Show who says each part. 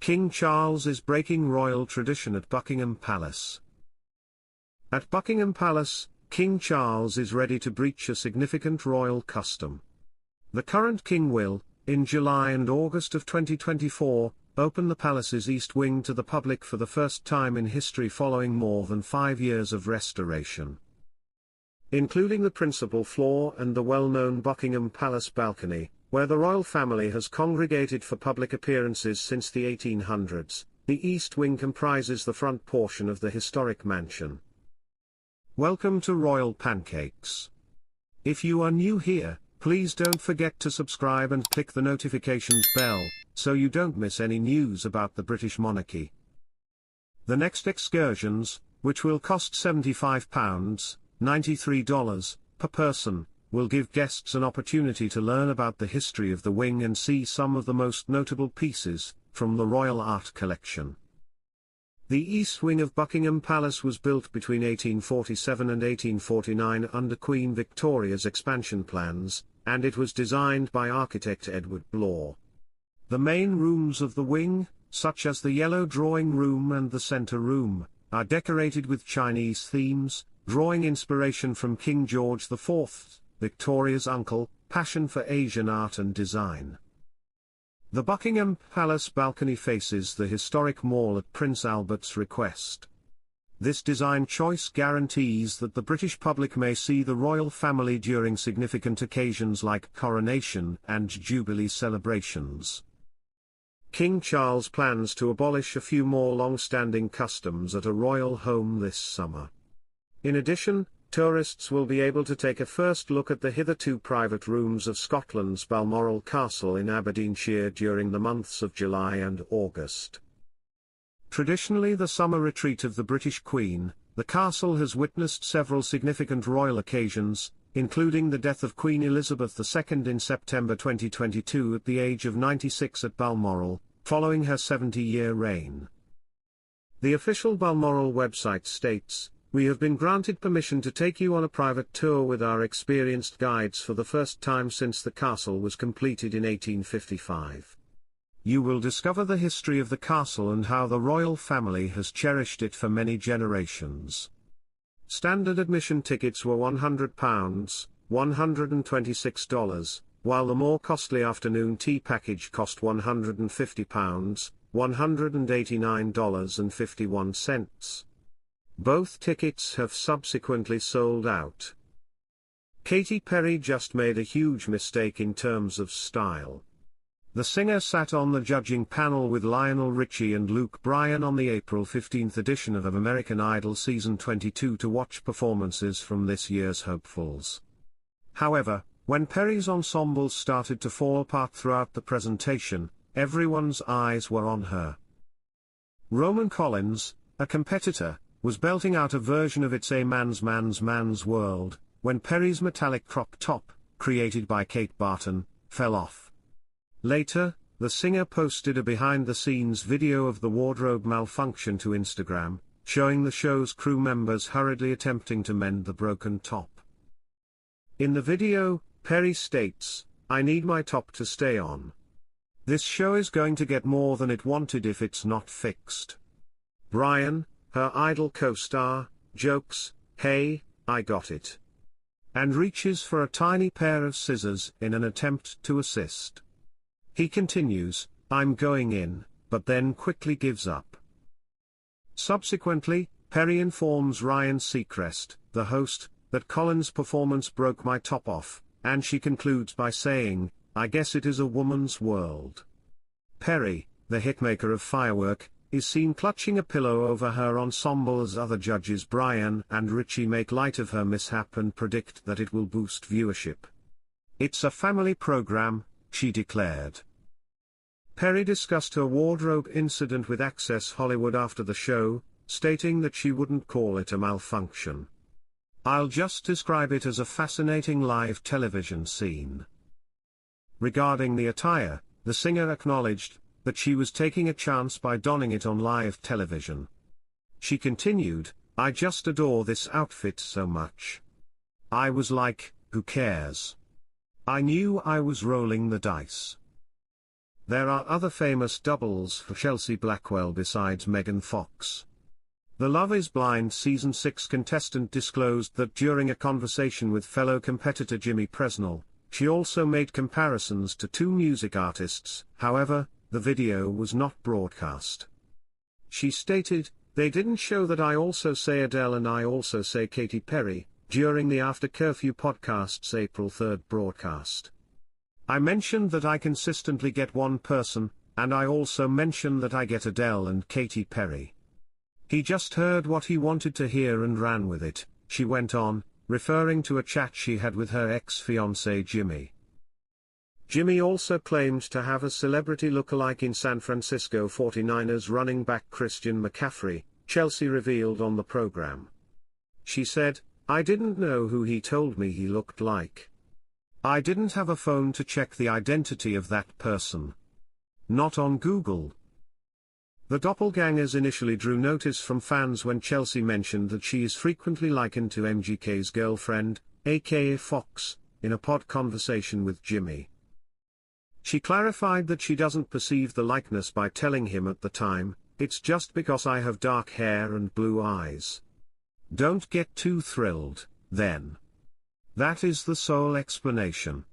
Speaker 1: King Charles is breaking royal tradition at Buckingham Palace. At Buckingham Palace, King Charles is ready to breach a significant royal custom. The current king will, in July and August of 2024, open the palace's east wing to the public for the first time in history following more than 5 years of restoration. Including the principal floor and the well-known Buckingham Palace balcony, where the royal family has congregated for public appearances since the 1800s, the east wing comprises the front portion of the historic mansion. Welcome to Royal Pancakes. If you are new here, please don't forget to subscribe and click the notifications bell, so you don't miss any news about the British monarchy. The next excursions, which will cost £75, $93, per person, will give guests an opportunity to learn about the history of the wing and see some of the most notable pieces from the royal art collection. The east wing of Buckingham Palace was built between 1847 and 1849 under Queen Victoria's expansion plans, and it was designed by architect Edward Blore. The main rooms of the wing, such as the Yellow Drawing Room and the Centre Room, are decorated with Chinese themes, drawing inspiration from King George IV, Victoria's uncle, passion for Asian art and design. The Buckingham Palace balcony faces the historic Mall at Prince Albert's request. This design choice guarantees that the British public may see the royal family during significant occasions like coronation and jubilee celebrations. King Charles plans to abolish a few more long-standing customs at a royal home this summer. In addition, tourists will be able to take a first look at the hitherto private rooms of Scotland's Balmoral Castle in Aberdeenshire during the months of July and August. Traditionally the summer retreat of the British Queen, the castle has witnessed several significant royal occasions, including the death of Queen Elizabeth II in September 2022 at the age of 96 at Balmoral, following her 70-year reign. The official Balmoral website states, "We have been granted permission to take you on a private tour with our experienced guides for the first time since the castle was completed in 1855. You will discover the history of the castle and how the royal family has cherished it for many generations." Standard admission tickets were £100, $126, while the more costly afternoon tea package cost £150, $189.51. Both tickets have subsequently sold out. Katy Perry just made a huge mistake in terms of style. The singer sat on the judging panel with Lionel Richie and Luke Bryan on the April 15 edition of American Idol Season 22 to watch performances from this year's hopefuls. However, when Perry's ensemble started to fall apart throughout the presentation, everyone's eyes were on her. Roman Collins, a competitor, was belting out a version of It's a Man's World, when Perry's metallic crop top, created by Kate Barton, fell off. Later, the singer posted a behind-the-scenes video of the wardrobe malfunction to Instagram, showing the show's crew members hurriedly attempting to mend the broken top. In the video, Perry states, "I need my top to stay on. This show is going to get more than it wanted if it's not fixed." Bryan, her Idol co-star, jokes, "Hey, I got it," and reaches for a tiny pair of scissors in an attempt to assist. He continues, "I'm going in," but then quickly gives up. Subsequently, Perry informs Ryan Seacrest, the host, that Collins' performance broke my top off, and she concludes by saying, "I guess it is a woman's world." Perry, the hitmaker of Firework, is seen clutching a pillow over her ensemble as other judges Bryan and Richie make light of her mishap and predict that it will boost viewership. "It's a family program," she declared. Perry discussed her wardrobe incident with Access Hollywood after the show, stating that she wouldn't call it a malfunction. "I'll just describe it as a fascinating live television scene." Regarding the attire, the singer acknowledged that she was taking a chance by donning it on live television. She continued, "I just adore this outfit so much. I was like, who cares? I knew I was rolling the dice." There are other famous doubles for Chelsea Blackwell besides Megan Fox. The Love is Blind Season 6 contestant disclosed that during a conversation with fellow competitor Jimmy Presnell, she also made comparisons to two music artists. However, the video was not broadcast. She stated, "They didn't show that I also say Adele and I also say Katy Perry, during the After Curfew podcast's April 3rd broadcast. I mentioned that I consistently get one person, and I also mention that I get Adele and Katy Perry. He just heard what he wanted to hear and ran with it," she went on, referring to a chat she had with her ex-fiancé Jimmy. Jimmy also claimed to have a celebrity lookalike in San Francisco 49ers running back Christian McCaffrey, Chelsea revealed on the program. She said, "I didn't know who he told me he looked like. I didn't have a phone to check the identity of that person. Not on Google." The doppelgangers initially drew notice from fans when Chelsea mentioned that she is frequently likened to MGK's girlfriend, aka Fox, in a pod conversation with Jimmy. She clarified that she doesn't perceive the likeness by telling him at the time, "It's just because I have dark hair and blue eyes. Don't get too thrilled, then. That is the sole explanation."